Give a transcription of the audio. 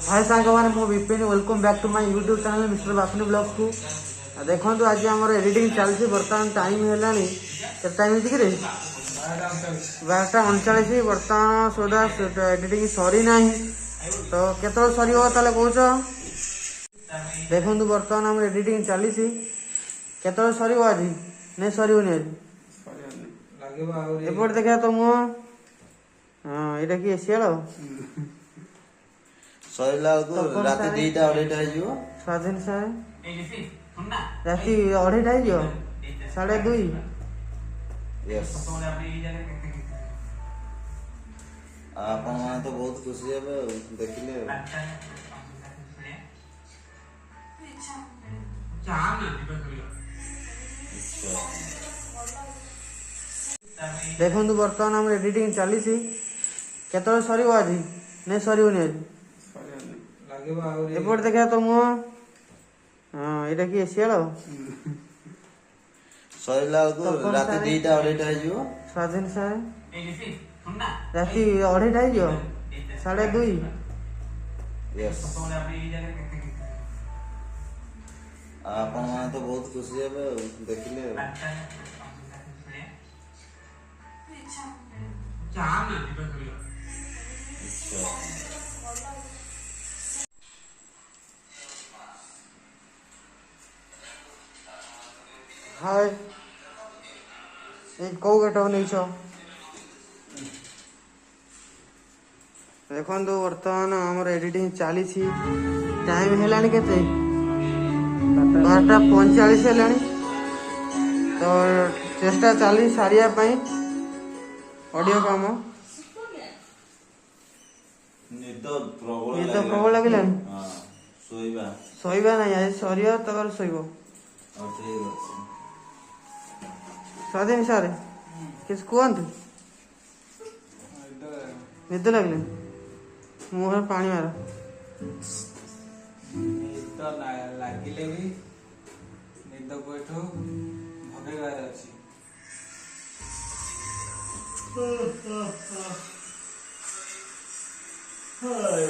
हाय सांग मैंने मो Vipin welcome back to my YouTube channel mister Basuni blog को देखो आज आम एडिटिंग चलती बर्तमान टाइम है टाइम कि 12:39 बर्तमान सुधा एडिटिंग सरी ना तो केत सर कौच देखु बर्तमान आम एडिटिंग चली केत सर आज नहीं सरनी आज एपट देखा तो मुह हाँ यहाँ कि एसीआल सैला राति 2:30 स्वाधीन साहे राति 2:30 2:30 आपण मैंने तो बहुत खुशी है देखिले देखु बर्तमान आम एडिटिंग चली केत सर आज नहीं सरनी आज एपट देखा तो मुह हाँ यहाँ कि एसीआल सैला राति 2:30 स्वाधीन साहे राति 2:30 2:30 आपण मैंने तो बहुत खुशी है देखिले हाय कौ गेट नहीं देखो बर्तमान आमर एडिटिंग चली टाइम है 12:45 है तो चेष्टा चली सारिया ऑडियो काम निद प्रबल लगे शोवा ना आज सर तक शोब स्वाधीन सारे किस कहतु निद लगे मुहर पानी मार निद लगिले भी निद को एठो भगेबार अछि हाय